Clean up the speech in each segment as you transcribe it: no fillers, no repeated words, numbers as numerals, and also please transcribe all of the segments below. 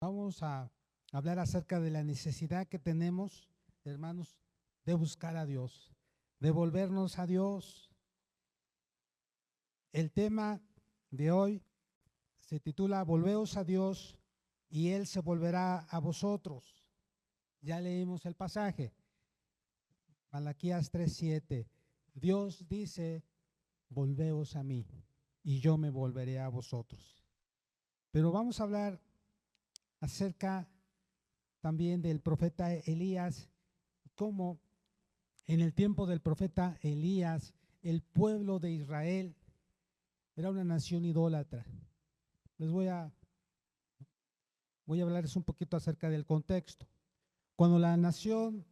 Vamos a hablar acerca de la necesidad que tenemos, hermanos, de buscar a Dios, de volvernos a Dios. El tema de hoy se titula Volveos a Dios y Él se volverá a vosotros. Ya leímos el pasaje, Malaquías 3:7. Dios dice, volveos a mí y yo me volveré a vosotros. Pero vamos a hablar acerca también del profeta Elías, cómo en el tiempo del profeta Elías, el pueblo de Israel era una nación idólatra. Les voy a hablarles un poquito acerca del contexto. Cuando la nación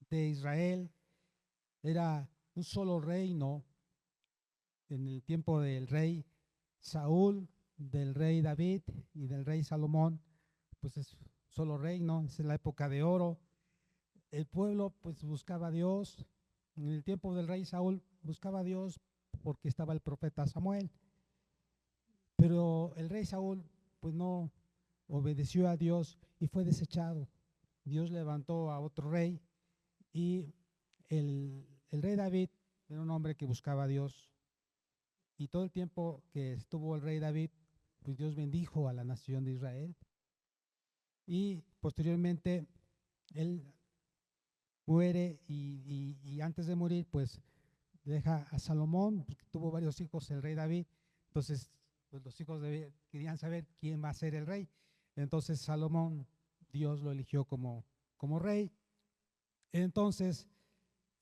de Israel era un solo reino, en el tiempo del rey Saúl, del rey David y del rey Salomón, pues es solo reino, es la época de oro. El pueblo pues buscaba a Dios. En el tiempo del rey Saúl buscaba a Dios porque estaba el profeta Samuel. Pero el rey Saúl pues no obedeció a Dios y fue desechado. Dios levantó a otro rey y el rey David era un hombre que buscaba a Dios. Y todo el tiempo que estuvo el rey David, pues Dios bendijo a la nación de Israel. Y posteriormente él muere y antes de morir pues deja a Salomón, que tuvo varios hijos el rey David. Entonces pues los hijos de David querían saber quién va a ser el rey. Entonces Salomón, Dios lo eligió como rey. Entonces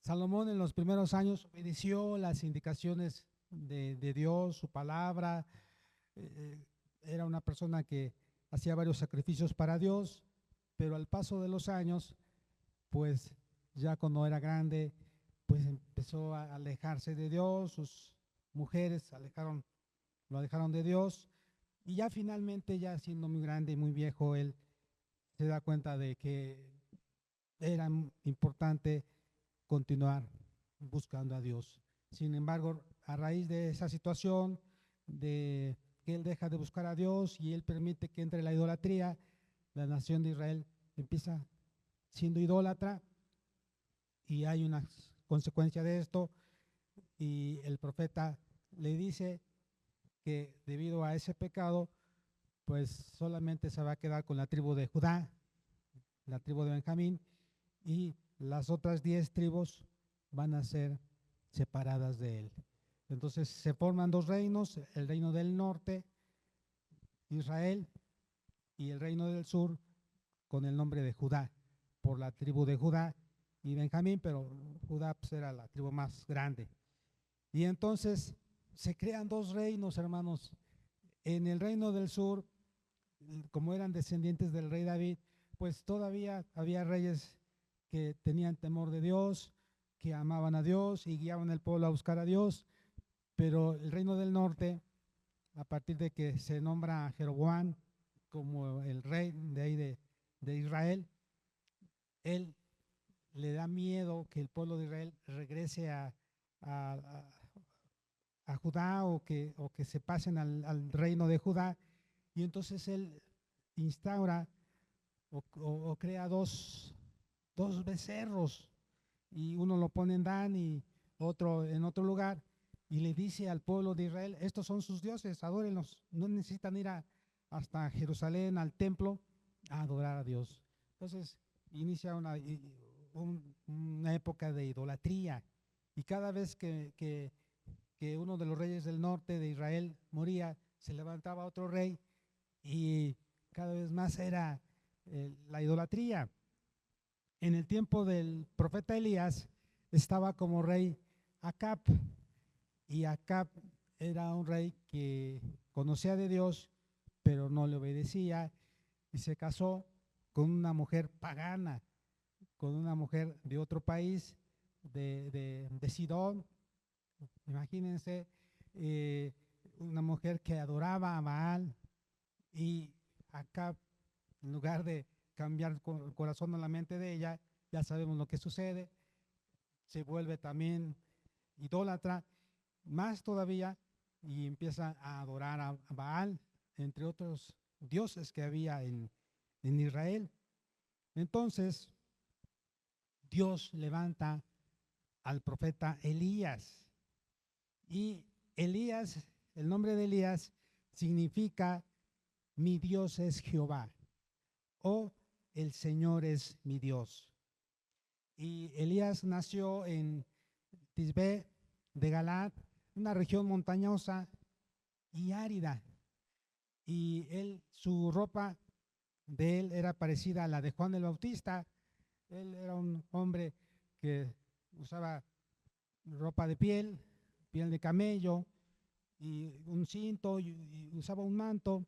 Salomón en los primeros años obedeció las indicaciones de Dios, su palabra. Era una persona que hacía varios sacrificios para Dios, pero al paso de los años, pues ya cuando era grande, pues empezó a alejarse de Dios, sus mujeres lo alejaron de Dios, y ya finalmente, ya siendo muy grande y muy viejo, él se da cuenta de que era importante continuar buscando a Dios. Sin embargo, a raíz de esa situación, de que él deja de buscar a Dios y él permite que entre la idolatría, la nación de Israel empieza siendo idólatra y hay una consecuencia de esto, y el profeta le dice que debido a ese pecado, pues solamente se va a quedar con la tribu de Judá, la tribu de Benjamín, y las otras 10 tribus van a ser separadas de él. Entonces se forman dos reinos, el reino del norte, Israel, y el reino del sur, con el nombre de Judá, por la tribu de Judá y Benjamín, pero Judá pues, era la tribu más grande. Y entonces se crean dos reinos, hermanos. En el reino del sur, como eran descendientes del rey David, pues todavía había reyes que tenían temor de Dios, que amaban a Dios y guiaban al pueblo a buscar a Dios. Pero el reino del norte, a partir de que se nombra a Jeroboam como el rey de ahí de Israel, él le da miedo que el pueblo de Israel regrese a, a Judá o que se pasen al reino de Judá, y entonces él instaura o crea dos becerros, y uno lo pone en Dan y otro en otro lugar, y le dice al pueblo de Israel, estos son sus dioses, adórenlos, no necesitan ir hasta Jerusalén, al templo, a adorar a Dios. Entonces inicia una época de idolatría, y cada vez que uno de los reyes del norte de Israel moría, se levantaba otro rey, y cada vez más era la idolatría. En el tiempo del profeta Elías estaba como rey Acab, y Acab era un rey que conocía de Dios, pero no le obedecía, y se casó con una mujer pagana, con una mujer de otro país, de Sidón. Imagínense, una mujer que adoraba a Baal, y Acab, en lugar de cambiar el corazón o la mente de ella, ya sabemos lo que sucede, se vuelve también idólatra, más todavía, y empieza a adorar a Baal, entre otros dioses que había en Israel. Entonces, Dios levanta al profeta Elías. Y Elías, el nombre de Elías significa mi Dios es Jehová o el Señor es mi Dios. Y Elías nació en Tisbe de Galaad, una región montañosa y árida. Y su ropa de él era parecida a la de Juan el Bautista. Él era un hombre que usaba ropa de piel de camello y un cinto y usaba un manto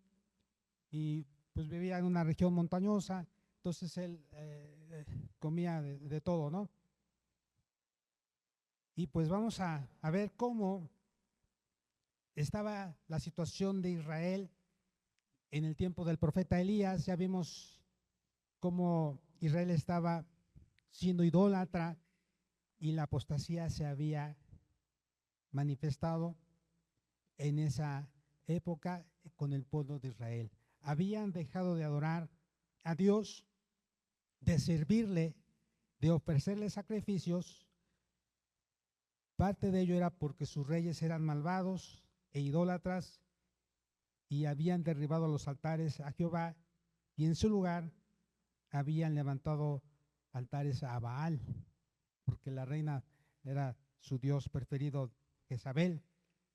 y pues vivía en una región montañosa. Entonces él comía de todo, ¿no? Y pues vamos a ver cómo estaba la situación de Israel en el tiempo del profeta Elías. Ya vimos cómo Israel estaba siendo idólatra y la apostasía se había manifestado en esa época con el pueblo de Israel. Habían dejado de adorar a Dios, de servirle, de ofrecerle sacrificios. Parte de ello era porque sus reyes eran malvados e idólatras y habían derribado los altares a Jehová y en su lugar habían levantado altares a Baal, porque la reina era su dios preferido, Jezabel,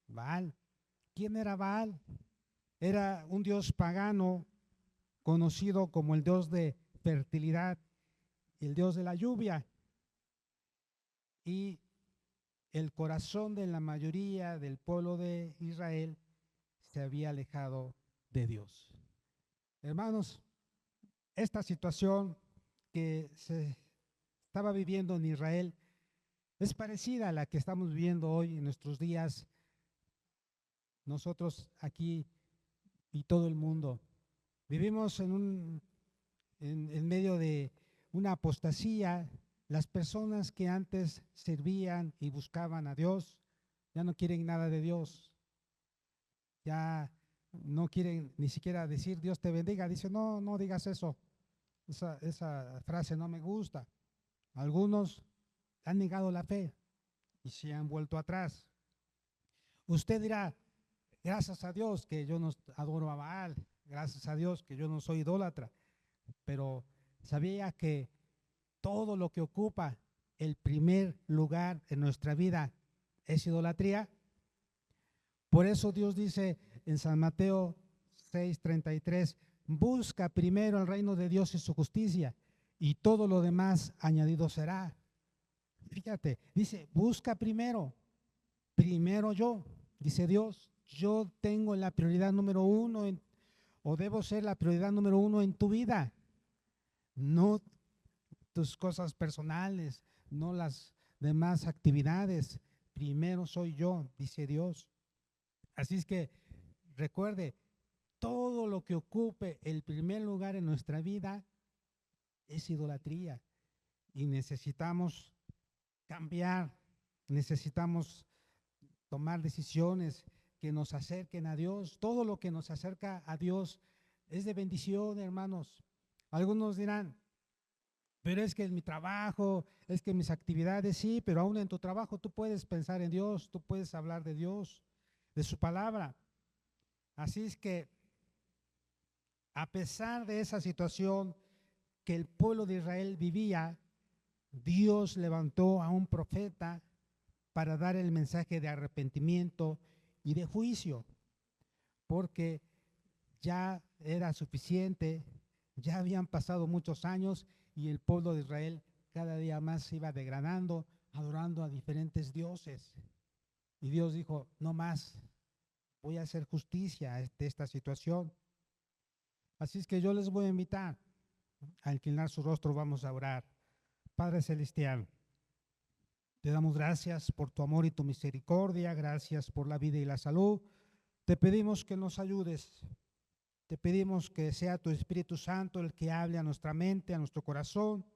Baal. ¿Quién era Baal? Era un dios pagano conocido como el dios de fertilidad y el dios de la lluvia. Y el corazón de la mayoría del pueblo de Israel se había alejado de Dios. Hermanos, esta situación que se estaba viviendo en Israel es parecida a la que estamos viviendo hoy en nuestros días, nosotros aquí y todo el mundo. Vivimos en medio de una apostasía. Las personas que antes servían y buscaban a Dios ya no quieren nada de Dios. Ya no quieren ni siquiera decir Dios te bendiga. Dice, no, no digas eso. Esa frase no me gusta. Algunos han negado la fe y se han vuelto atrás. Usted dirá, gracias a Dios que yo no adoro a Baal, gracias a Dios que yo no soy idólatra, pero ¿sabía que todo lo que ocupa el primer lugar en nuestra vida es idolatría? Por eso Dios dice en San Mateo 6:33, busca primero el reino de Dios y su justicia, y todo lo demás añadido será. Fíjate, dice, busca primero yo, dice Dios, yo tengo la prioridad número uno o debo ser la prioridad número uno en tu vida, no tus cosas personales, no las demás actividades. Primero soy yo, dice Dios. Así es que recuerde, todo lo que ocupe el primer lugar en nuestra vida es idolatría y necesitamos cambiar, necesitamos tomar decisiones que nos acerquen a Dios. Todo lo que nos acerca a Dios es de bendición, hermanos. Algunos dirán, pero es que es mi trabajo, es que mis actividades, sí, pero aún en tu trabajo tú puedes pensar en Dios, tú puedes hablar de Dios, de su palabra. Así es que, a pesar de esa situación que el pueblo de Israel vivía, Dios levantó a un profeta para dar el mensaje de arrepentimiento y de juicio, porque ya era suficiente, ya habían pasado muchos años y el pueblo de Israel cada día más se iba degradando, adorando a diferentes dioses. Y Dios dijo, no más, voy a hacer justicia de esta situación. Así es que yo les voy a invitar a inclinar su rostro, vamos a orar. Padre Celestial, te damos gracias por tu amor y tu misericordia, gracias por la vida y la salud. Te pedimos que nos ayudes, te pedimos que sea tu Espíritu Santo el que hable a nuestra mente, a nuestro corazón,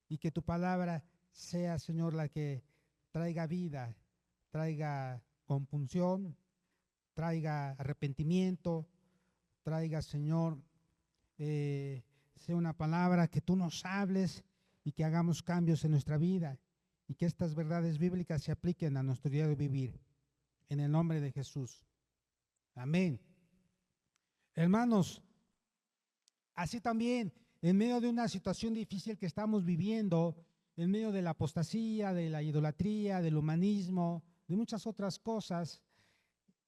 y que tu palabra sea, Señor, la que traiga vida, traiga compunción, traiga arrepentimiento, traiga, Señor, sea una palabra que tú nos hables y que hagamos cambios en nuestra vida y que estas verdades bíblicas se apliquen a nuestro diario vivir. En el nombre de Jesús. Amén. Hermanos, así también, en medio de una situación difícil que estamos viviendo, en medio de la apostasía, de la idolatría, del humanismo, de muchas otras cosas,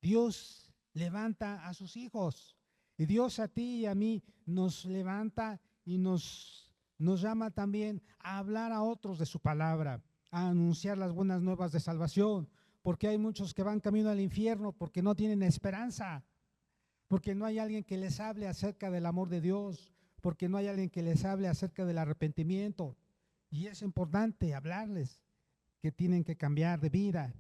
Dios levanta a sus hijos. Y Dios a ti y a mí nos levanta y nos llama también a hablar a otros de su palabra, a anunciar las buenas nuevas de salvación, porque hay muchos que van camino al infierno porque no tienen esperanza, porque no hay alguien que les hable acerca del amor de Dios, porque no hay alguien que les hable acerca del arrepentimiento. Y es importante hablarles que tienen que cambiar de vida.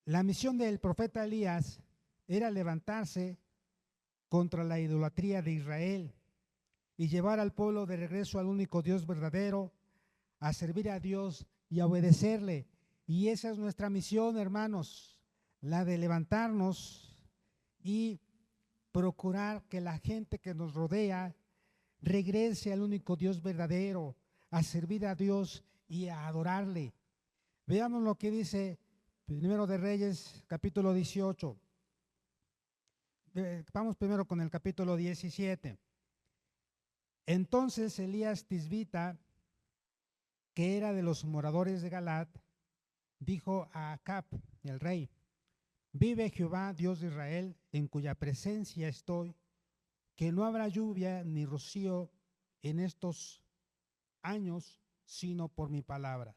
La misión del profeta Elías era levantarse contra la idolatría de Israel y llevar al pueblo de regreso al único Dios verdadero, a servir a Dios y a obedecerle. Y esa es nuestra misión, hermanos, la de levantarnos y procurar que la gente que nos rodea regrese al único Dios verdadero, a servir a Dios y a adorarle. Veamos lo que dice Primero de Reyes, capítulo 18. Vamos primero con el capítulo 17. Entonces Elías Tisbita, que era de los moradores de Galat, dijo a Acab, el rey: vive Jehová, Dios de Israel, en cuya presencia estoy, que no habrá lluvia ni rocío en estos años, sino por mi palabra.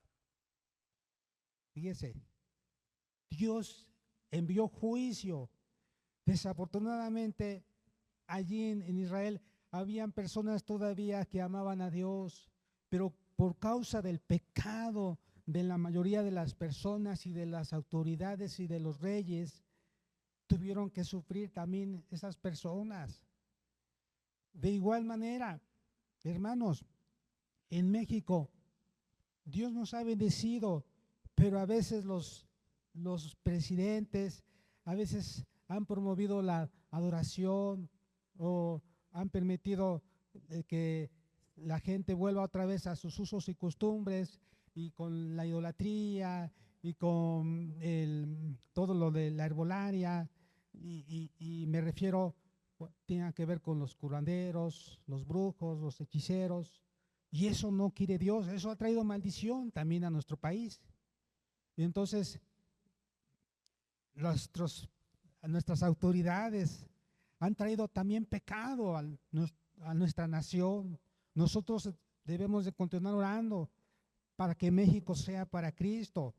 Fíjese, Dios envió juicio. Desafortunadamente, allí en Israel habían personas todavía que amaban a Dios, pero por causa del pecado de la mayoría de las personas y de las autoridades y de los reyes, tuvieron que sufrir también esas personas. De igual manera, hermanos, en México, Dios nos ha bendecido, pero a veces los presidentes, a veces han promovido la adoración o han permitido que la gente vuelva otra vez a sus usos y costumbres y con la idolatría y con todo lo de la herbolaria y me refiero, tiene que ver con los curanderos, los brujos, los hechiceros, y eso no quiere Dios. Eso ha traído maldición también a nuestro país. Y entonces nuestras autoridades han traído también pecado a nuestra nación. Nosotros debemos de continuar orando para que México sea para Cristo,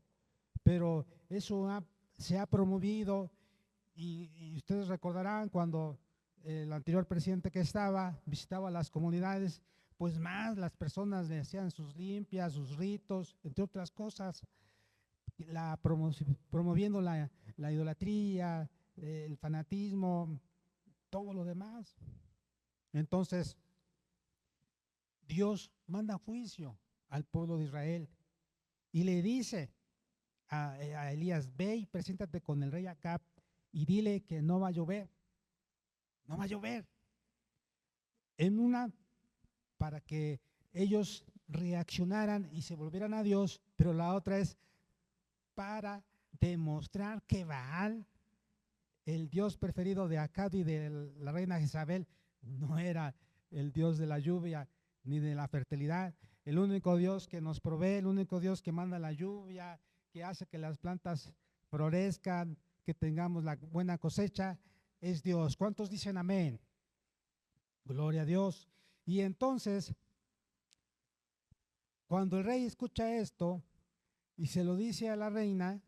pero eso se ha promovido y ustedes recordarán cuando el anterior presidente que estaba visitaba las comunidades, pues más las personas le hacían sus limpias, sus ritos, entre otras cosas, promoviendo la idolatría, el fanatismo, todo lo demás. Entonces, Dios manda juicio al pueblo de Israel y le dice a Elías: ve y preséntate con el rey Acab y dile que no va a llover, no va a llover. Para que ellos reaccionaran y se volvieran a Dios, pero la otra es para demostrar que Baal, el dios preferido de Acab y de la reina Jezabel, no era el dios de la lluvia ni de la fertilidad. El único Dios que nos provee, el único Dios que manda la lluvia, que hace que las plantas florezcan, que tengamos la buena cosecha, es Dios. ¿Cuántos dicen amén? Gloria a Dios. Y entonces, cuando el rey escucha esto y se lo dice a la reina,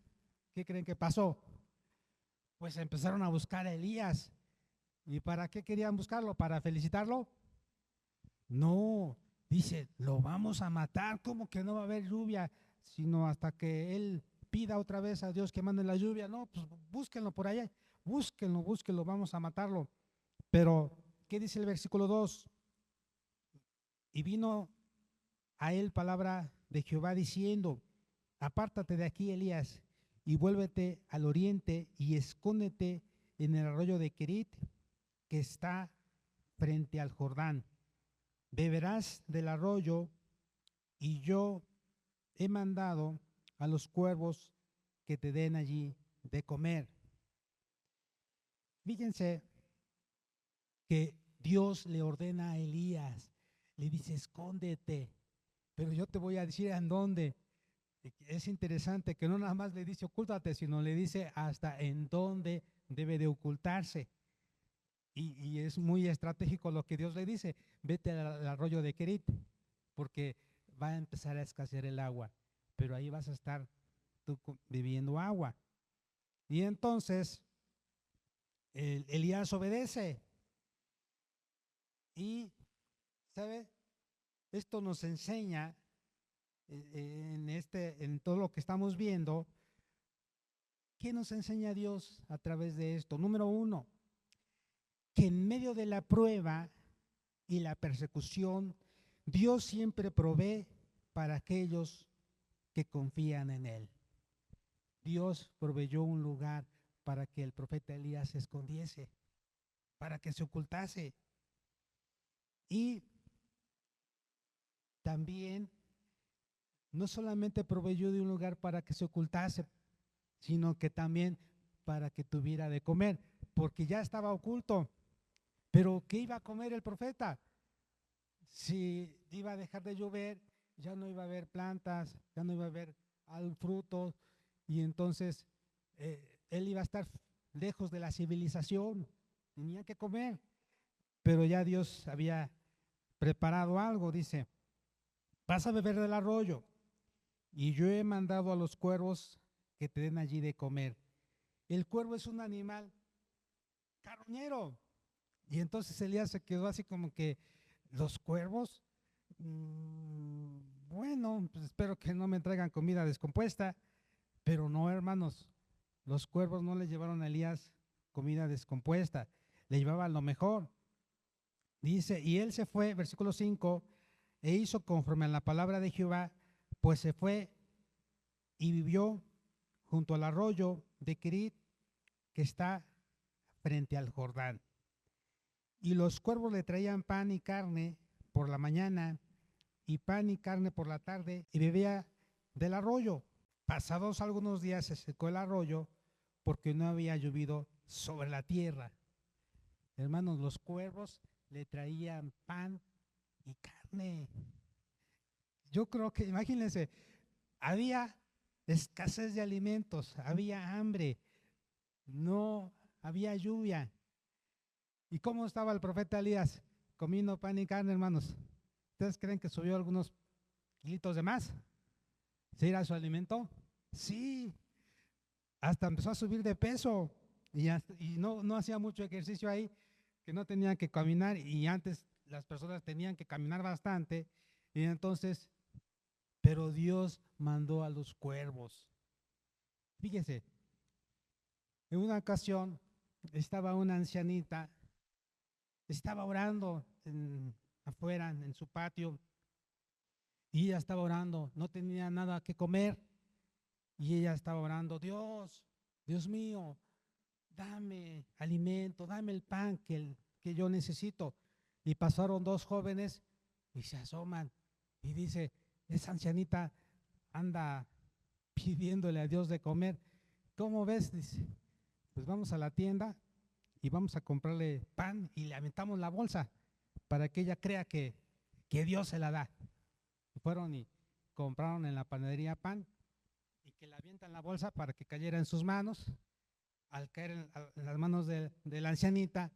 ¿qué creen que pasó? Pues empezaron a buscar a Elías. ¿Y para qué querían buscarlo? ¿Para felicitarlo? No, dice, lo vamos a matar. ¿Cómo que no va a haber lluvia? Sino hasta que él pida otra vez a Dios que mande la lluvia. No, pues búsquenlo por allá, búsquenlo, vamos a matarlo. Pero, ¿qué dice el versículo 2? Y vino a él palabra de Jehová diciendo: apártate de aquí, Elías, y vuélvete al oriente y escóndete en el arroyo de Querit, que está frente al Jordán. Beberás del arroyo, y yo he mandado a los cuervos que te den allí de comer. Fíjense que Dios le ordena a Elías, le dice, escóndete, pero yo te voy a decir en dónde. Es interesante que no nada más le dice ocúltate, sino le dice hasta en dónde debe de ocultarse. Y es muy estratégico lo que Dios le dice, vete al arroyo de Querit, porque va a empezar a escasear el agua, pero ahí vas a estar tú bebiendo agua. Y entonces Elías obedece. Y, ¿sabe? Esto nos enseña en todo lo que estamos viendo. ¿Qué nos enseña Dios a través de esto? Número uno, que en medio de la prueba y la persecución, Dios siempre provee para aquellos que confían en Él. Dios proveyó un lugar para que el profeta Elías se escondiese, para que se ocultase. Y también no solamente proveyó de un lugar para que se ocultase, sino que también para que tuviera de comer, porque ya estaba oculto. Pero ¿qué iba a comer el profeta? Si iba a dejar de llover, ya no iba a haber plantas, ya no iba a haber frutos, y entonces él iba a estar lejos de la civilización, tenía que comer. Pero ya Dios había preparado algo, dice, vas a beber del arroyo, y yo he mandado a los cuervos que te den allí de comer. El cuervo es un animal carroñero. Y entonces Elías se quedó así como que, ¿los cuervos? Bueno, pues espero que no me traigan comida descompuesta. Pero no, hermanos, los cuervos no le llevaron a Elías comida descompuesta, le llevaban lo mejor. Dice, y él se fue, versículo 5, e hizo conforme a la palabra de Jehová, pues se fue y vivió junto al arroyo de Querit, que está frente al Jordán. Y los cuervos le traían pan y carne por la mañana, y pan y carne por la tarde, y bebía del arroyo. Pasados algunos días se secó el arroyo, porque no había llovido sobre la tierra. Hermanos, los cuervos le traían pan y carne. Yo creo que, imagínense, había escasez de alimentos, había hambre, no había lluvia. ¿Y cómo estaba el profeta Elías? Comiendo pan y carne, hermanos. ¿Ustedes creen que subió algunos kilitos de más? ¿Sí era su alimento? Sí. Hasta empezó a subir de peso y no hacía mucho ejercicio ahí, que no tenía que caminar, y antes las personas tenían que caminar bastante, y entonces, pero Dios mandó a los cuervos. Fíjese, en una ocasión estaba una ancianita, estaba orando afuera en su patio, y ella estaba orando, no tenía nada que comer, y ella estaba orando, Dios mío, dame alimento, dame el pan que yo necesito. Y pasaron dos jóvenes y se asoman y dice, esa ancianita anda pidiéndole a Dios de comer. ¿Cómo ves? Dice, pues vamos a la tienda y vamos a comprarle pan y le aventamos la bolsa para que ella crea que Dios se la da. Y fueron y compraron en la panadería pan, y que le avientan la bolsa para que cayera en sus manos. Al caer en las manos de la ancianita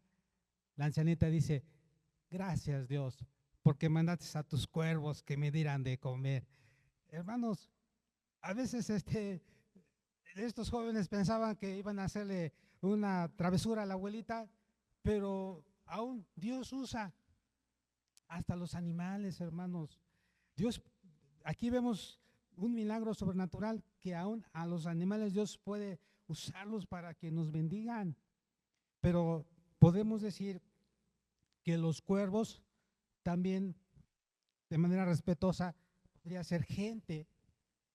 dice, gracias Dios, porque mandaste a tus cuervos que me dieran de comer. Hermanos, a veces estos jóvenes pensaban que iban a hacerle una travesura a la abuelita, pero aún Dios usa hasta los animales, hermanos. Dios, aquí vemos un milagro sobrenatural, que aún a los animales Dios puede usarlos para que nos bendigan. Pero podemos decir que los cuervos también, de manera respetuosa, podría ser gente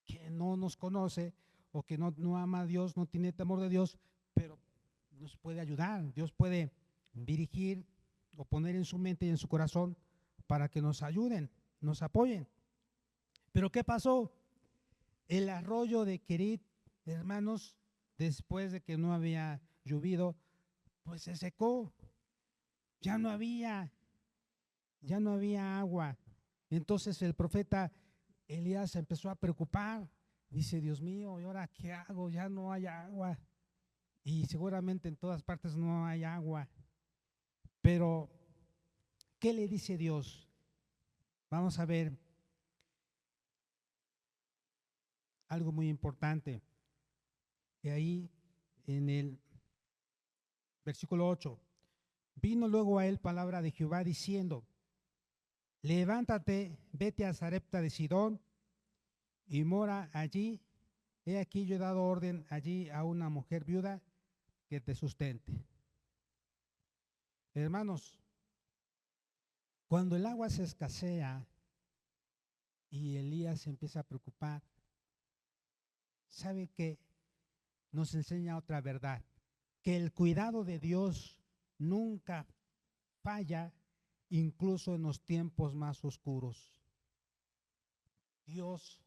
que no nos conoce o que no ama a Dios, no tiene temor de Dios, pero nos puede ayudar, Dios puede dirigir o poner en su mente y en su corazón para que nos ayuden, nos apoyen. Pero ¿qué pasó? El arroyo de Querit, hermanos, después de que no había llovido, pues se secó, ya no había, ya no había agua. Entonces el profeta Elías se empezó a preocupar. Dice, Dios mío, ¿y ahora qué hago? Ya no hay agua. Y seguramente en todas partes no hay agua. Pero, ¿qué le dice Dios? Vamos a ver algo muy importante. Y ahí en el versículo 8, vino luego a él palabra de Jehová diciendo, levántate, vete a Sarepta de Sidón y mora allí. He aquí yo he dado orden allí a una mujer viuda que te sustente. Hermanos, cuando el agua se escasea y Elías se empieza a preocupar, ¿sabe qué? Nos enseña otra verdad, que el cuidado de Dios nunca falla, incluso en los tiempos más oscuros. Dios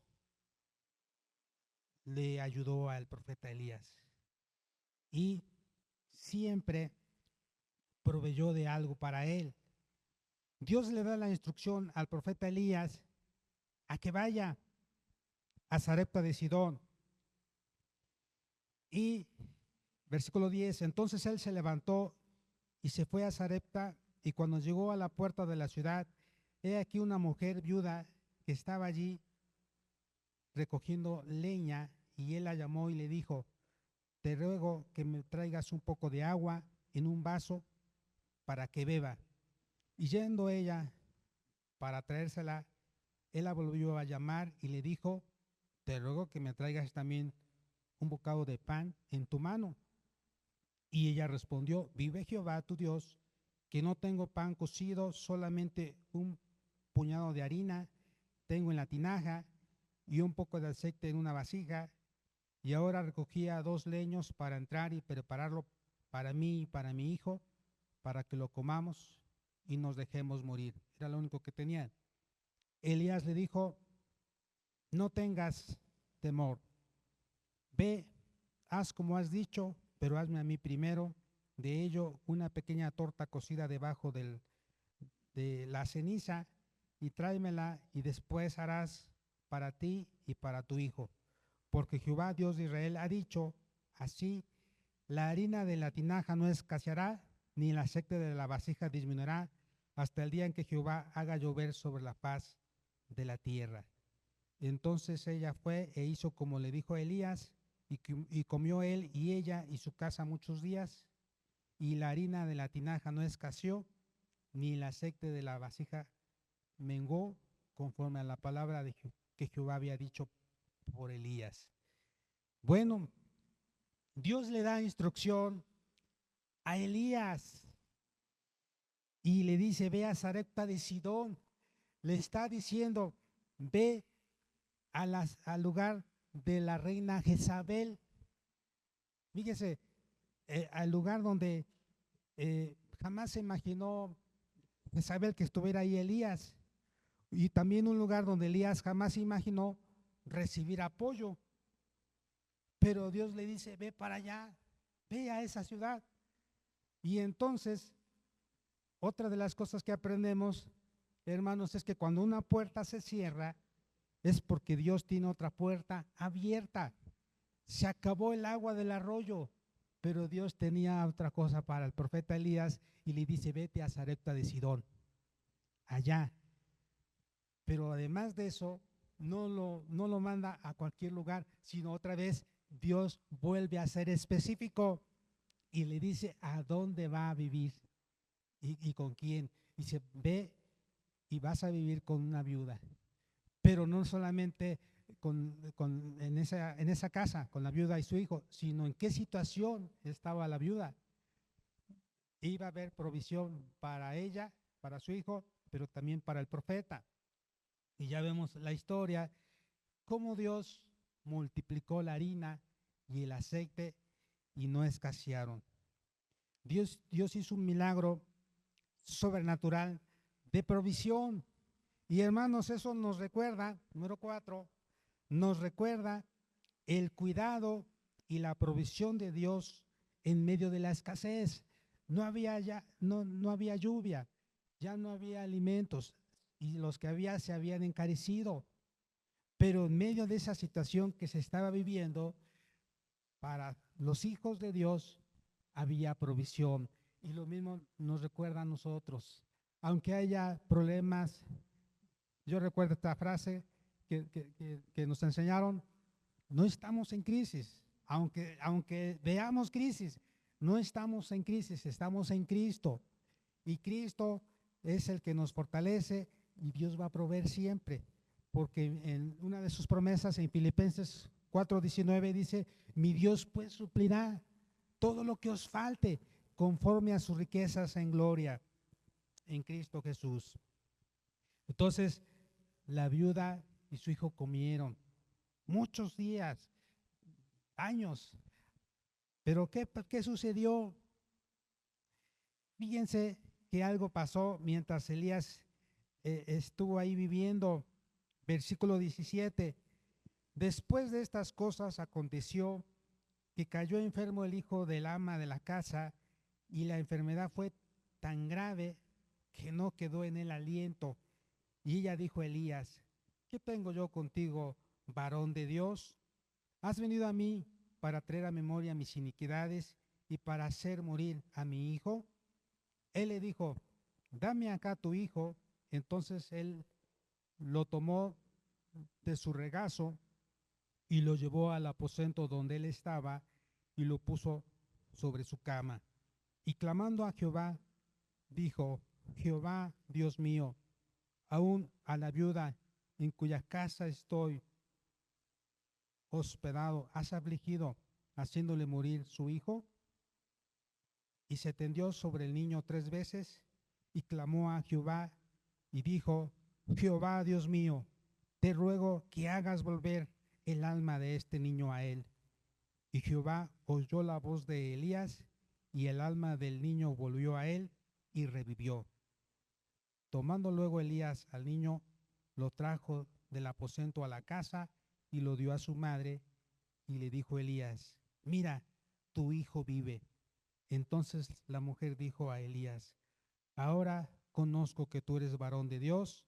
le ayudó al profeta Elías y siempre proveyó de algo para él. Dios le da la instrucción al profeta Elías a que vaya a Sarepta de Sidón. Y versículo 10, entonces él se levantó y se fue a Sarepta, y cuando llegó a la puerta de la ciudad, he aquí una mujer viuda que estaba allí recogiendo leña, y él la llamó y le dijo, te ruego que me traigas un poco de agua en un vaso para que beba. Y yendo ella para traérsela, él la volvió a llamar y le dijo, te ruego que me traigas también un bocado de pan en tu mano. Y ella respondió, vive Jehová tu Dios, que no tengo pan cocido, solamente un puñado de harina tengo en la tinaja y un poco de aceite en una vasija. Y ahora recogía 2 leños para entrar y prepararlo para mí y para mi hijo, para que lo comamos y nos dejemos morir. Era lo único que tenían. Elías le dijo, no tengas temor, ve, haz como has dicho, pero hazme a mí primero de ello una pequeña torta cocida debajo de la ceniza y tráemela, y después harás para ti y para tu hijo. Porque Jehová Dios de Israel ha dicho así, la harina de la tinaja no escaseará, ni el aceite de la vasija disminuirá, hasta el día en que Jehová haga llover sobre la faz de la tierra. Entonces ella fue e hizo como le dijo Elías, y comió él y ella y su casa muchos días, y la harina de la tinaja no escaseó, ni el aceite de la vasija mengó, conforme a la palabra que Jehová había dicho por Elías. Bueno, Dios le da instrucción a Elías y le dice, ve a Sarepta de Sidón. Le está diciendo, ve al lugar de la reina Jezabel. Fíjese, al lugar donde jamás se imaginó Jezabel que estuviera ahí Elías, y también un lugar donde Elías jamás se imaginó recibir apoyo. Pero Dios le dice, ve para allá, ve a esa ciudad. Y entonces, otra de las cosas que aprendemos, hermanos, es que cuando una puerta se cierra, es porque Dios tiene otra puerta abierta. Se acabó el agua del arroyo, pero Dios tenía otra cosa para el profeta Elías y le dice, vete a Sarepta de Sidón, allá. Pero además de eso, no lo manda a cualquier lugar, sino otra vez Dios vuelve a ser específico y le dice a dónde va a vivir y con quién. Y se ve y vas a vivir con una viuda. Pero no solamente en esa casa, con la viuda y su hijo, sino en qué situación estaba la viuda. Iba a haber provisión para ella, para su hijo, pero también para el profeta. Y ya vemos la historia, cómo Dios multiplicó la harina y el aceite y no escasearon. Dios hizo un milagro sobrenatural de provisión. Y hermanos, eso nos recuerda, número 4, nos recuerda el cuidado y la provisión de Dios en medio de la escasez. No había lluvia, ya no había alimentos y los que había se habían encarecido. Pero en medio de esa situación que se estaba viviendo, para los hijos de Dios había provisión. Y lo mismo nos recuerda a nosotros. Aunque haya problemas, yo recuerdo esta frase que nos enseñaron: no estamos en crisis, aunque veamos crisis, no estamos en crisis, estamos en Cristo. Y Cristo es el que nos fortalece y Dios va a proveer siempre. Porque en una de sus promesas en Filipenses 4:19 dice: mi Dios pues suplirá todo lo que os falte conforme a sus riquezas en gloria en Cristo Jesús. Entonces, la viuda y su hijo comieron muchos días, años. Pero ¿qué sucedió? Fíjense que algo pasó mientras Elías estuvo ahí viviendo. Versículo 17. Después de estas cosas aconteció que cayó enfermo el hijo del ama de la casa, y la enfermedad fue tan grave que no quedó en él aliento. Y ella dijo a Elías: ¿qué tengo yo contigo, varón de Dios? ¿Has venido a mí para traer a memoria mis iniquidades y para hacer morir a mi hijo? Él le dijo: dame acá tu hijo. Entonces él lo tomó de su regazo y lo llevó al aposento donde él estaba y lo puso sobre su cama. Y clamando a Jehová, dijo: Jehová, Dios mío, aún a la viuda en cuya casa estoy hospedado, ¿has afligido haciéndole morir su hijo? Y se tendió sobre el niño 3 veces y clamó a Jehová y dijo: Jehová, Dios mío, te ruego que hagas volver el alma de este niño a él. Y Jehová oyó la voz de Elías, y el alma del niño volvió a él y revivió. Tomando luego Elías al niño, lo trajo del aposento a la casa y lo dio a su madre. Y le dijo Elías: mira, tu hijo vive. Entonces la mujer dijo a Elías: ahora conozco que tú eres varón de Dios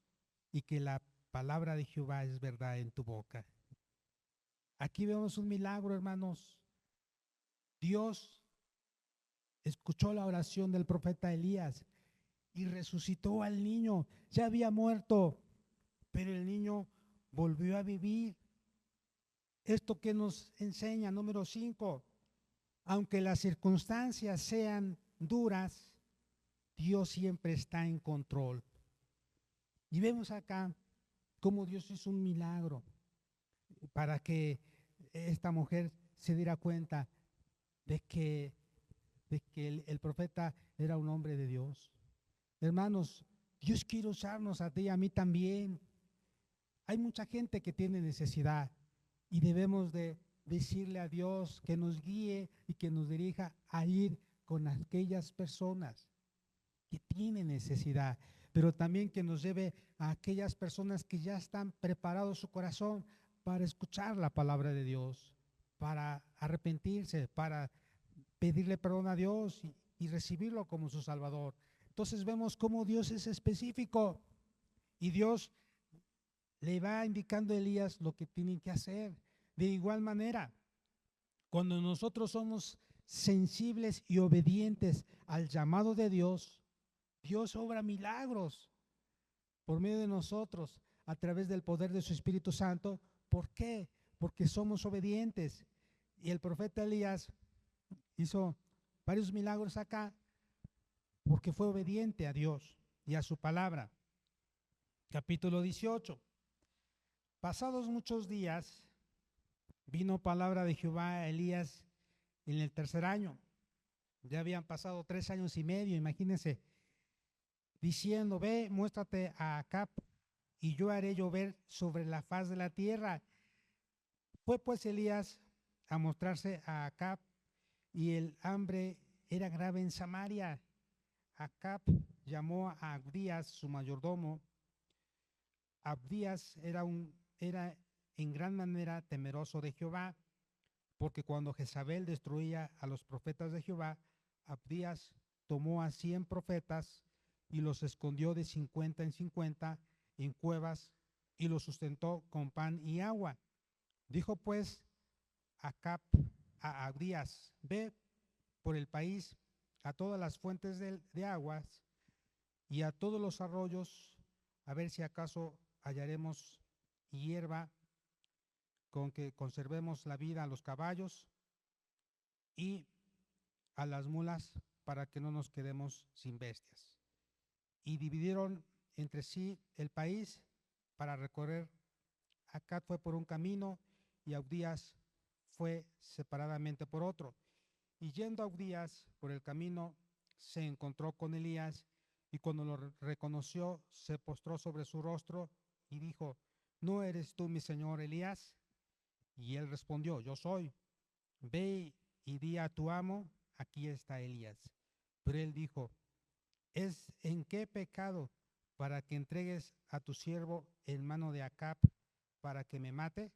y que la palabra de Jehová es verdad en tu boca. Aquí vemos un milagro, hermanos. Dios escuchó la oración del profeta Elías y resucitó al niño. Ya había muerto, pero el niño volvió a vivir. Esto que nos enseña, número 5, aunque las circunstancias sean duras, Dios siempre está en control. Y vemos acá cómo Dios hizo un milagro para que esta mujer se diera cuenta de que el profeta era un hombre de Dios. Hermanos, Dios quiere usarnos a ti y a mí también. Hay mucha gente que tiene necesidad y debemos de decirle a Dios que nos guíe y que nos dirija a ir con aquellas personas que tienen necesidad, pero también que nos lleve a aquellas personas que ya están preparados su corazón para escuchar la palabra de Dios, para arrepentirse, para pedirle perdón a Dios y recibirlo como su Salvador. Entonces vemos cómo Dios es específico y Dios le va indicando a Elías lo que tienen que hacer. De igual manera, cuando nosotros somos sensibles y obedientes al llamado de Dios, Dios obra milagros por medio de nosotros a través del poder de su Espíritu Santo. ¿Por qué? Porque somos obedientes. Y el profeta Elías hizo varios milagros acá porque fue obediente a Dios y a su palabra. Capítulo 18. Pasados muchos días, vino palabra de Jehová a Elías en el 3er año. Ya habían pasado 3 años y medio, imagínense, diciendo: ve, muéstrate a Acab, y yo haré llover sobre la faz de la tierra. Fue pues Elías a mostrarse a Acab, y el hambre era grave en Samaria. Acab llamó a Abdías, su mayordomo. Abdías era en gran manera temeroso de Jehová, porque cuando Jezabel destruía a los profetas de Jehová, Abdías tomó a 100 profetas y los escondió de 50 en 50 en cuevas y los sustentó con pan y agua. Dijo pues Acab a Abdías: ve por el país a todas las fuentes de aguas y a todos los arroyos, a ver si acaso hallaremos hierba con que conservemos la vida a los caballos y a las mulas, para que no nos quedemos sin bestias. Y dividieron entre sí el país para recorrer. Acab fue por un camino y Abdías fue separadamente por otro. Y yendo Abdías por el camino, se encontró con Elías, y cuando lo reconoció, se postró sobre su rostro y dijo: ¿no eres tú mi señor Elías? Y él respondió: yo soy. Ve y di a tu amo: aquí está Elías. Pero él dijo: ¿es en qué pecado para que entregues a tu siervo en mano de Acab para que me mate?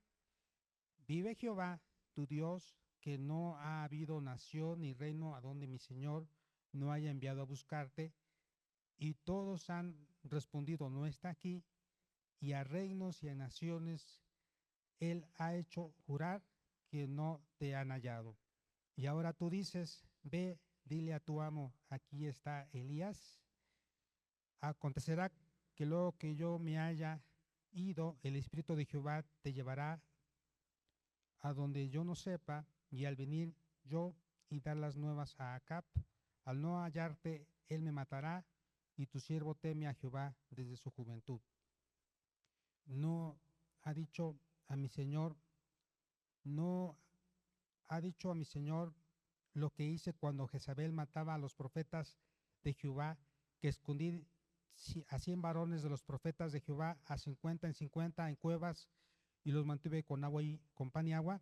Vive Jehová tu Dios, que no ha habido nación ni reino a donde mi señor no haya enviado a buscarte. Y todos han respondido: no está aquí. Y a reinos y a naciones él ha hecho jurar que no te han hallado. Y ahora tú dices: ve, dile a tu amo: aquí está Elías. Acontecerá que luego que yo me haya ido, el Espíritu de Jehová te llevará a donde yo no sepa, y al venir yo y dar las nuevas a Acab, al no hallarte, él me matará, y tu siervo teme a Jehová desde su juventud. No ha dicho a mi señor, no ha dicho a mi señor lo que hice cuando Jezabel mataba a los profetas de Jehová, que escondí a 100 varones de los profetas de Jehová, a 50 en 50 en cuevas, y los mantuve con agua y con pan y agua.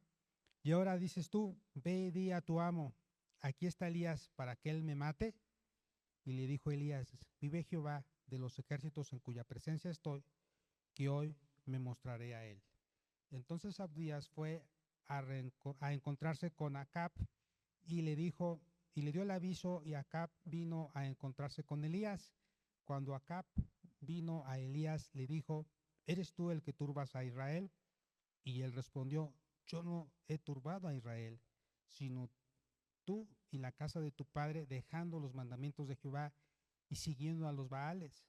Y ahora dices tú: ve y di a tu amo: aquí está Elías, para que él me mate. Y le dijo Elías: vive Jehová de los ejércitos en cuya presencia estoy, que hoy me mostraré a él. Entonces Abdías fue a encontrarse con Acab y le dijo, y le dio el aviso, y Acab vino a encontrarse con Elías. Cuando Acab vino a Elías, le dijo: ¿eres tú el que turbas a Israel? Y él respondió: yo no he turbado a Israel, sino tú y la casa de tu padre, dejando los mandamientos de Jehová y siguiendo a los Baales.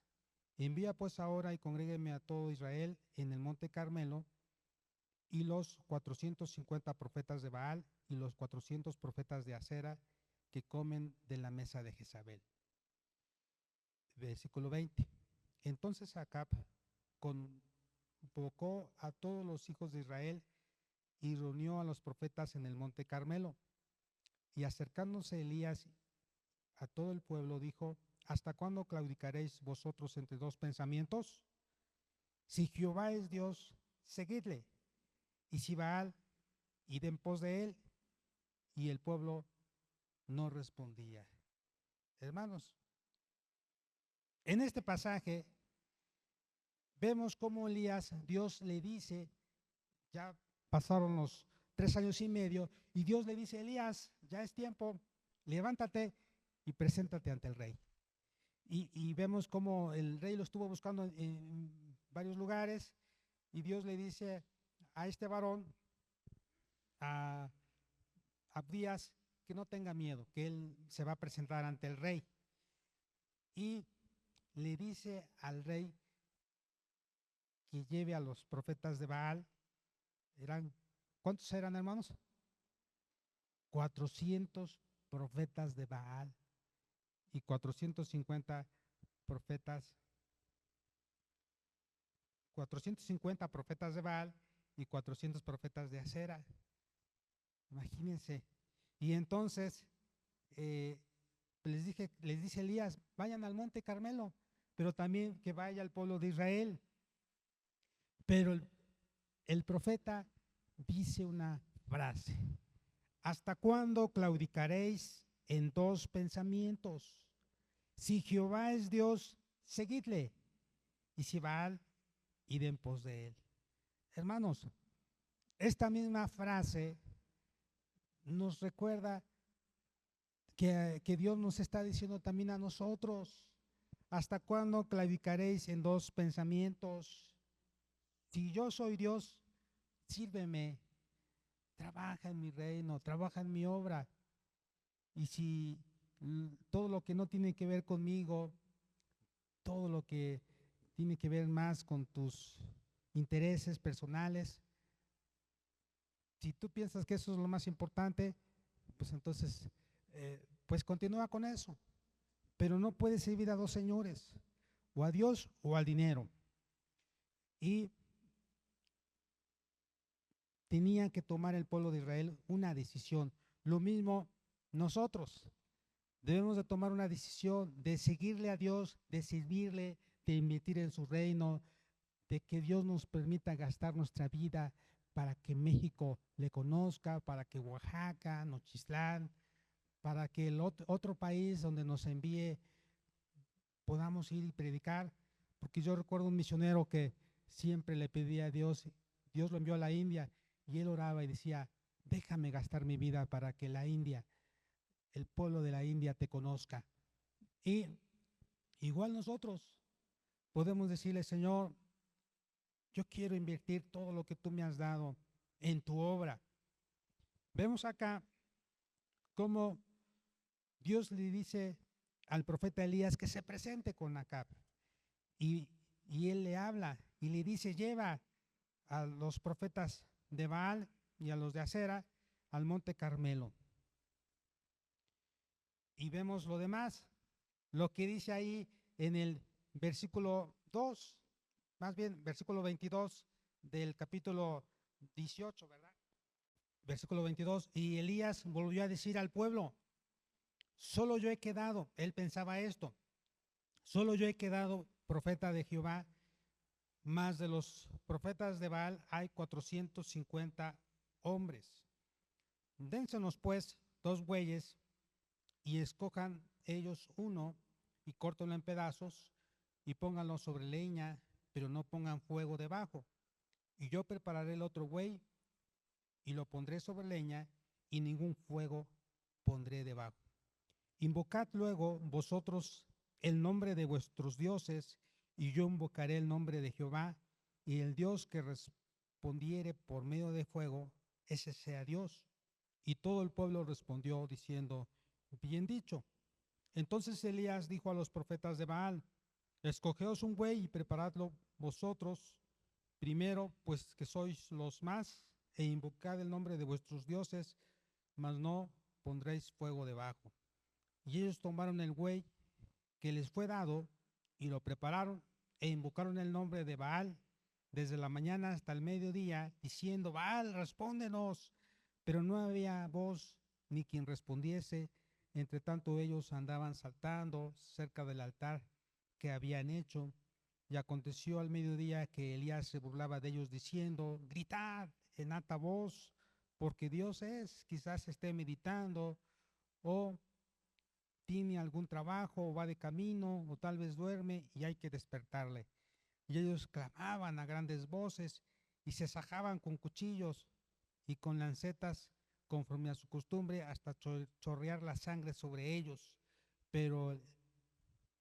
Envía pues ahora y congrégueme a todo Israel en el monte Carmelo, y los 450 profetas de Baal y los 400 profetas de Acera que comen de la mesa de Jezabel. Versículo 20. Entonces Acab convocó a todos los hijos de Israel y reunió a los profetas en el monte Carmelo. Y acercándose Elías a todo el pueblo, dijo: ¿hasta cuándo claudicaréis vosotros entre dos pensamientos? Si Jehová es Dios, seguidle, y si Baal, id en pos de él. Y el pueblo no respondía. Hermanos, en este pasaje vemos cómo Elías, Dios le dice, ya pasaron los 3 años y medio, y Dios le dice: Elías, ya es tiempo, levántate y preséntate ante el rey. Y vemos cómo el rey lo estuvo buscando en varios lugares, y Dios le dice a este varón, a Abdías, que no tenga miedo, que él se va a presentar ante el rey. Y le dice al rey que lleve a los profetas de Baal. ¿Cuántos eran, hermanos? 400 profetas de Baal y 450 profetas, 450 profetas de Baal y 400 profetas de Acera. Imagínense. Y entonces les dice Elías: vayan al monte Carmelo, pero también que vaya el pueblo de Israel. Pero el profeta dice una frase: ¿hasta cuándo claudicaréis en dos pensamientos. Si Jehová es Dios, seguidle. Y si Baal, id en pos de él. Hermanos, esta misma frase nos recuerda que Dios nos está diciendo también a nosotros: ¿hasta cuándo claudicaréis en dos pensamientos? Si yo soy Dios, sírveme, trabaja en mi reino, trabaja en mi obra. Y si todo lo que no tiene que ver conmigo, todo lo que tiene que ver más con tus intereses personales, si tú piensas que eso es lo más importante, pues entonces, pues continúa con eso. Pero no puedes servir a dos señores, o a Dios o al dinero. Y tenía que tomar el pueblo de Israel una decisión. Lo mismo nosotros. Debemos de tomar una decisión de seguirle a Dios, de servirle, de invertir en su reino, de que Dios nos permita gastar nuestra vida para que México le conozca, para que Oaxaca, Nochistlán, para que el otro país donde nos envíe podamos ir y predicar. Porque yo recuerdo un misionero que siempre le pedía a Dios, Dios lo envió a la India y él oraba y decía: déjame gastar mi vida para que la India, el pueblo de la India te conozca. Y igual nosotros podemos decirle: Señor, yo quiero invertir todo lo que tú me has dado en tu obra. Vemos acá cómo Dios le dice al profeta Elías que se presente con Acab. Y él le habla y le dice: lleva a los profetas de Baal y a los de Acera al monte Carmelo. Y vemos lo demás, lo que dice ahí en el versículo 2, más bien versículo 22 del capítulo 18, ¿verdad? Versículo 22, y Elías volvió a decir al pueblo: solo yo he quedado, él pensaba esto, solo yo he quedado profeta de Jehová, más de los profetas de Baal hay 450 hombres. Dénsenos pues 2 bueyes y escojan ellos uno y córtenlo en pedazos y pónganlo sobre leña, pero no pongan fuego debajo. Y yo prepararé el otro buey y lo pondré sobre leña y ningún fuego pondré debajo. Invocad luego vosotros el nombre de vuestros dioses y yo invocaré el nombre de Jehová, y el Dios que respondiere por medio de fuego, ese sea Dios. Y todo el pueblo respondió diciendo: bien dicho. Entonces Elías dijo a los profetas de Baal: escogeos un buey y preparadlo vosotros primero, pues que sois los más, e invocad el nombre de vuestros dioses, mas no pondréis fuego debajo. Y ellos tomaron el buey que les fue dado y lo prepararon e invocaron el nombre de Baal desde la mañana hasta el mediodía, diciendo: Baal, respóndenos. Pero no había voz ni quien respondiese. Entre tanto ellos andaban saltando cerca del altar que habían hecho. Y aconteció al mediodía que Elías se burlaba de ellos diciendo: gritad en alta voz, porque Dios es, quizás esté meditando, o tiene algún trabajo, o va de camino, o tal vez duerme y hay que despertarle. Y ellos clamaban a grandes voces y se sajaban con cuchillos y con lancetas conforme a su costumbre hasta chorrear la sangre sobre ellos. Pero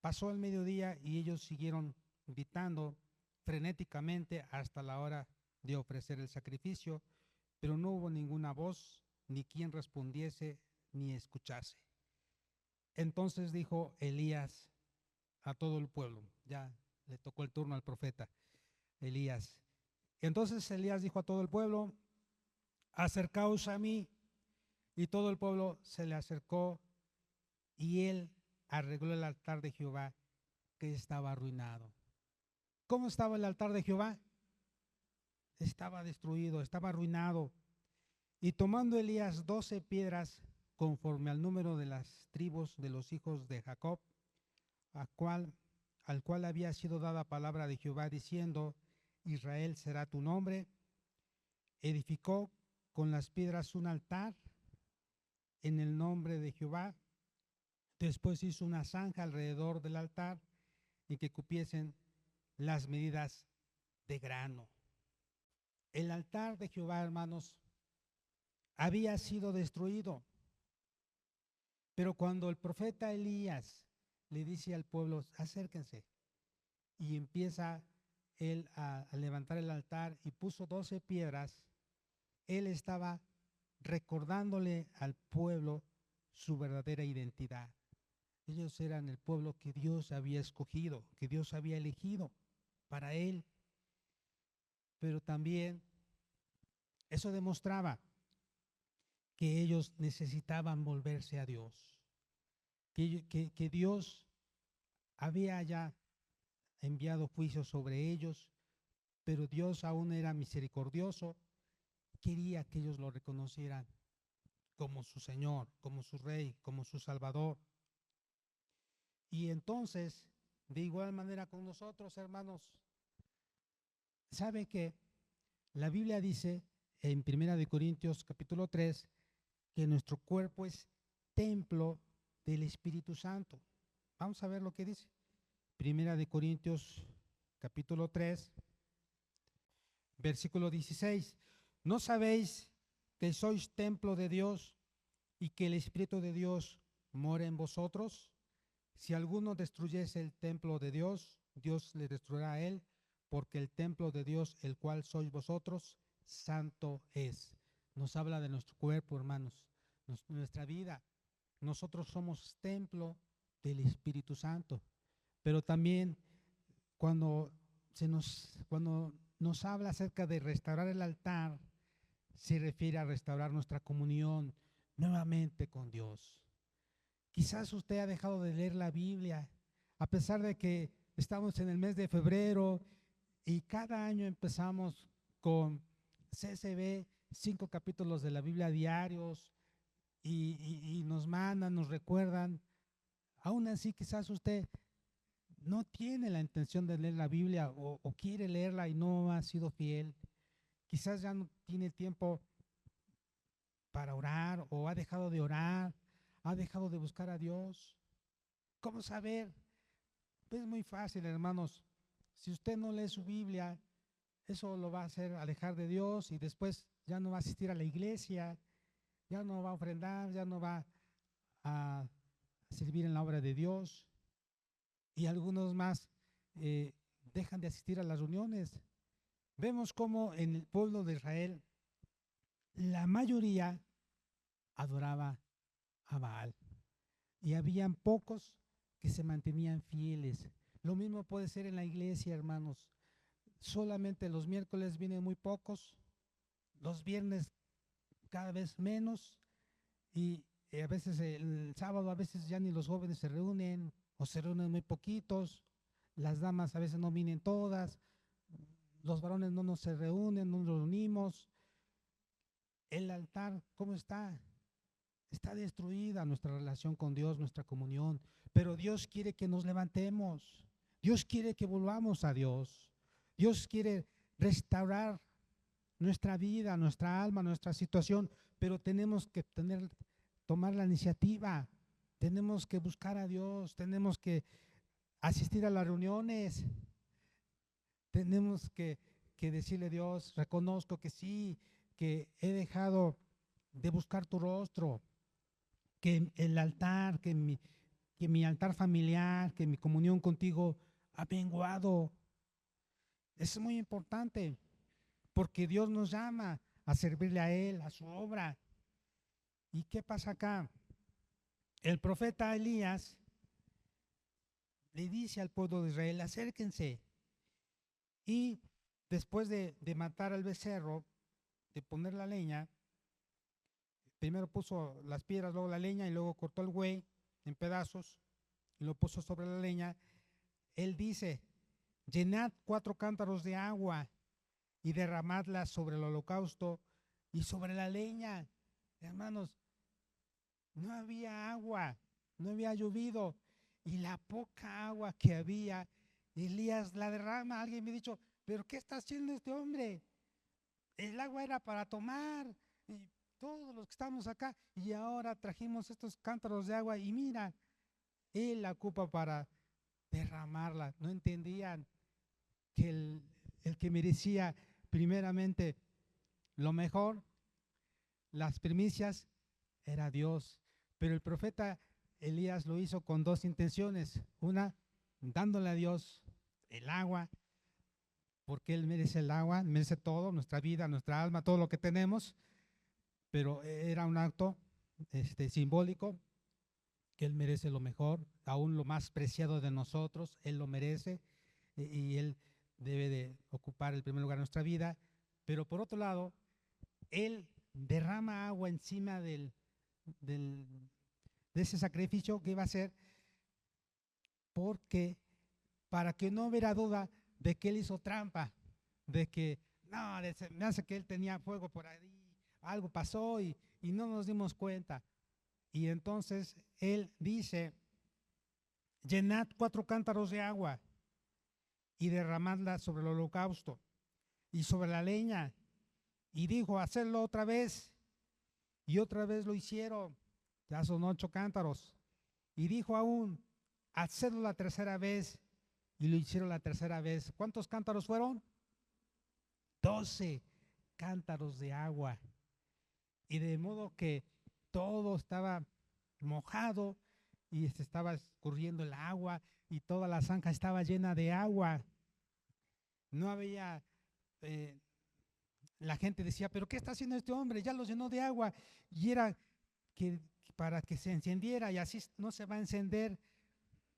pasó el mediodía y ellos siguieron gritando frenéticamente hasta la hora de ofrecer el sacrificio, pero no hubo ninguna voz, ni quien respondiese, ni escuchase. Entonces dijo Elías a todo el pueblo, ya le tocó el turno al profeta Elías. Entonces Elías dijo a todo el pueblo: acercaos a mí. Y todo el pueblo se le acercó y él arregló el altar de Jehová que estaba arruinado. ¿Cómo estaba el altar de Jehová? Estaba destruido, estaba arruinado. Y tomando Elías 12 piedras conforme al número de las tribus de los hijos de Jacob, al cual había sido dada palabra de Jehová diciendo: Israel será tu nombre, edificó con las piedras un altar en el nombre de Jehová Después hizo una zanja alrededor del altar y que cupiesen las medidas de grano. El altar de Jehová, hermanos, había sido destruido. Pero cuando el profeta Elías le dice al pueblo, acérquense, y empieza él a levantar el altar y puso 12 piedras, él estaba recordándole al pueblo su verdadera identidad. Ellos eran el pueblo que Dios había escogido, que Dios había elegido para él. Pero también eso demostraba que ellos necesitaban volverse a Dios, que Dios había ya enviado juicio sobre ellos, pero Dios aún era misericordioso, quería que ellos lo reconocieran como su Señor, como su Rey, como su Salvador. Y entonces, de igual manera con nosotros, hermanos, ¿sabe que la Biblia dice en 1 Corintios capítulo 3 que nuestro cuerpo es templo del Espíritu Santo? Vamos a ver lo que dice. 1 Corintios capítulo 3, versículo 16. ¿No sabéis que sois templo de Dios y que el Espíritu de Dios mora en vosotros? Si alguno destruyese el templo de Dios, Dios le destruirá a él, porque el templo de Dios, el cual sois vosotros, santo es. Nos habla de nuestro cuerpo, hermanos, nuestra vida. Nosotros somos templo del Espíritu Santo. Pero también cuando nos habla acerca de restaurar el altar, se refiere a restaurar nuestra comunión nuevamente con Dios. Quizás usted ha dejado de leer la Biblia, a pesar de que estamos en el mes de febrero y cada año empezamos con CCB, 5 capítulos de la Biblia diarios, y nos mandan, nos recuerdan. Aún así, quizás usted no tiene la intención de leer la Biblia o quiere leerla y no ha sido fiel. Quizás ya no tiene tiempo para orar o ha dejado de orar, ha dejado de buscar a Dios. ¿Cómo saber? Pues es muy fácil, hermanos. Si usted no lee su Biblia, eso lo va a hacer alejar de Dios y después ya no va a asistir a la iglesia, ya no va a ofrendar, ya no va a servir en la obra de Dios. Y algunos más dejan de asistir a las reuniones. Vemos cómo en el pueblo de Israel la mayoría adoraba a Baal y habían pocos que se mantenían fieles. Lo mismo puede ser en la iglesia, hermanos. Solamente los miércoles vienen muy pocos, los viernes cada vez menos y a veces el sábado a veces ya ni los jóvenes se reúnen o se reúnen muy poquitos, las damas a veces no vienen todas, los varones no nos se reúnen, no nos reunimos. El altar, ¿cómo está? Está destruida nuestra relación con Dios, nuestra comunión, pero Dios quiere que nos levantemos, Dios quiere que volvamos a Dios, Dios quiere restaurar nuestra vida, nuestra alma, nuestra situación, pero tenemos que tomar la iniciativa, tenemos que buscar a Dios, tenemos que asistir a las reuniones, tenemos que decirle a Dios, reconozco que sí, que he dejado de buscar tu rostro, que el altar, que mi altar familiar, que mi comunión contigo ha menguado. Eso es muy importante, porque Dios nos llama a servirle a Él, a su obra. ¿Y qué pasa acá? El profeta Elías le dice al pueblo de Israel, acérquense. Y después de matar al becerro, de poner la leña, primero puso las piedras, luego la leña y luego cortó el buey en pedazos y lo puso sobre la leña. Él dice, llenad 4 cántaros de agua y derramadla sobre el holocausto y sobre la leña. Hermanos, no había agua, no había llovido y la poca agua que había, Elías la derrama. Alguien me ha dicho, pero ¿qué está haciendo este hombre? El agua era para tomar y todos los que estamos acá y ahora trajimos estos cántaros de agua y mira, Él la ocupa para derramarla. No entendían que el que merecía primeramente lo mejor, las primicias, era Dios. Pero el profeta Elías lo hizo con dos intenciones. Una, dándole a Dios el agua, porque Él merece el agua, merece todo, nuestra vida, nuestra alma, todo lo que tenemos. Pero era un acto simbólico, que Él merece lo mejor, aún lo más preciado de nosotros, Él lo merece y Él debe de ocupar el primer lugar en nuestra vida. Pero por otro lado, Él derrama agua encima de ese sacrificio que iba a hacer, porque para que no hubiera duda de que Él hizo trampa, de que no, me hace que Él tenía fuego por ahí, algo pasó y no nos dimos cuenta. Y entonces Él dice: llenad 4 cántaros de agua y derramadla sobre el holocausto y sobre la leña. Y dijo: hacedlo otra vez. Y otra vez lo hicieron. Ya son 8 cántaros. Y dijo aún: hacedlo la tercera vez. Y lo hicieron la tercera vez. ¿Cuántos cántaros fueron? 12 cántaros de agua. Y de modo que todo estaba mojado y estaba escurriendo el agua y toda la zanja estaba llena de agua. No había, la gente decía: ¿pero qué está haciendo este hombre? Ya lo llenó de agua. Y era que para que se encendiera, y así no se va a encender.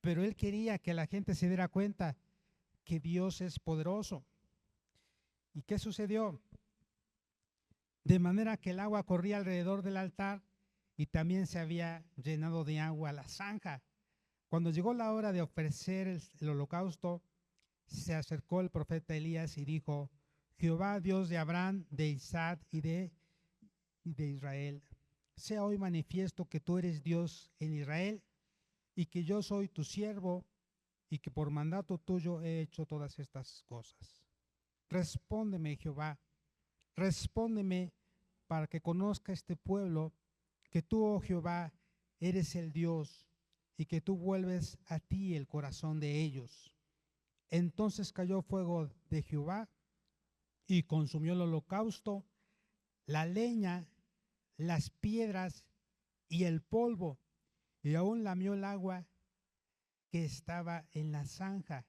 Pero él quería que la gente se diera cuenta que Dios es poderoso. ¿Y qué sucedió? De manera que el agua corría alrededor del altar y también se había llenado de agua la zanja. Cuando llegó la hora de ofrecer el holocausto, se acercó el profeta Elías y dijo: Jehová, Dios de Abraham, de Isaac y de Israel, sea hoy manifiesto que tú eres Dios en Israel y que yo soy tu siervo y que por mandato tuyo he hecho todas estas cosas. Respóndeme, Jehová, respóndeme, para que conozca este pueblo que tú, oh Jehová, eres el Dios y que tú vuelves a ti el corazón de ellos. Entonces cayó fuego de Jehová y consumió el holocausto, la leña, las piedras y el polvo, y aún lamió el agua que estaba en la zanja.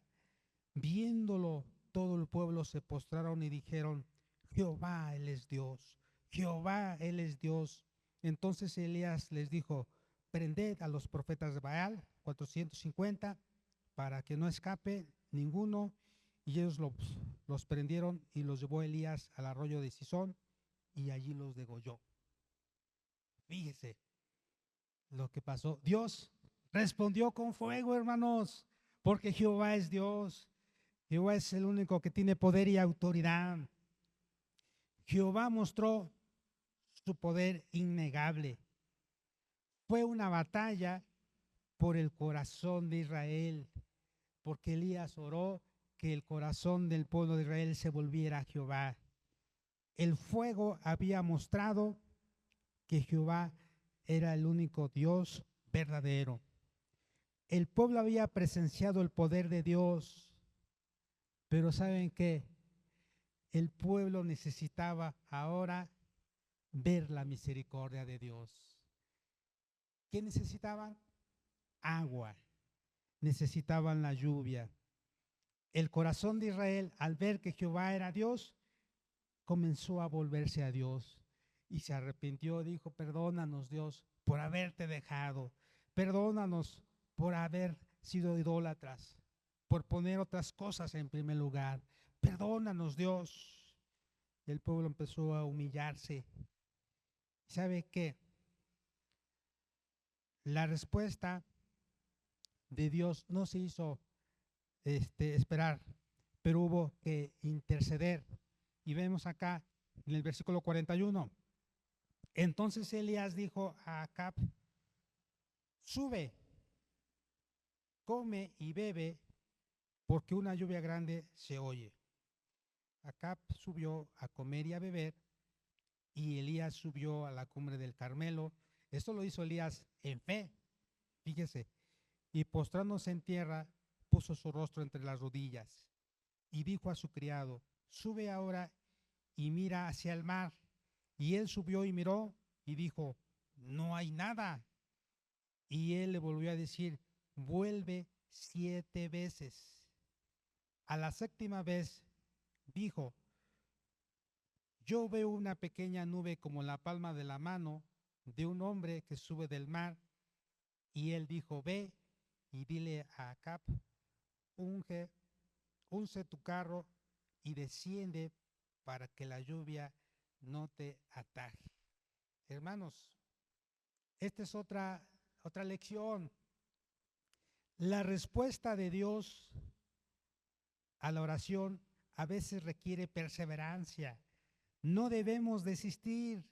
Viéndolo, todo el pueblo se postraron y dijeron: Jehová, Él es Dios, Jehová, Él es Dios. Entonces Elías les dijo: prended a los profetas de Baal, 450, para que no escape ninguno. Y ellos los prendieron y los llevó Elías al arroyo de Cisón y allí los degolló. Fíjese lo que pasó. Dios respondió con fuego, hermanos, porque Jehová es Dios. Jehová es el único que tiene poder y autoridad. Jehová mostró su poder innegable. Fue una batalla por el corazón de Israel, porque Elías oró que el corazón del pueblo de Israel se volviera a Jehová. El fuego había mostrado que Jehová era el único Dios verdadero. El pueblo había presenciado el poder de Dios, pero ¿saben qué? El pueblo necesitaba ahora ver la misericordia de Dios. ¿Qué necesitaban? Agua. Necesitaban la lluvia. El corazón de Israel, al ver que Jehová era Dios, comenzó a volverse a Dios y se arrepintió. Dijo: perdónanos, Dios, por haberte dejado. Perdónanos por haber sido idólatras, por poner otras cosas en primer lugar. Perdónanos, Dios. El pueblo empezó a humillarse. ¿Sabe qué? La respuesta de Dios no se hizo esperar, pero hubo que interceder. Y vemos acá en el versículo 41. Entonces Elías dijo a Acab: sube, come y bebe, porque una lluvia grande se oye. Acab subió a comer y a beber, y Elías subió a la cumbre del Carmelo. Esto lo hizo Elías en fe, fíjese. y postrándose en tierra, puso su rostro entre las rodillas y dijo a su criado: sube ahora y mira hacia el mar. Y él subió y miró y dijo: no hay nada. Y él le volvió a decir: vuelve 7 veces. A la 7ª vez dijo: yo veo una pequeña nube como la palma de la mano de un hombre que sube del mar. Y él dijo: ve y dile a Acab: unce tu carro y desciende para que la lluvia no te ataje. Hermanos, esta es otra lección. La respuesta de Dios a la oración a veces requiere perseverancia. No debemos desistir.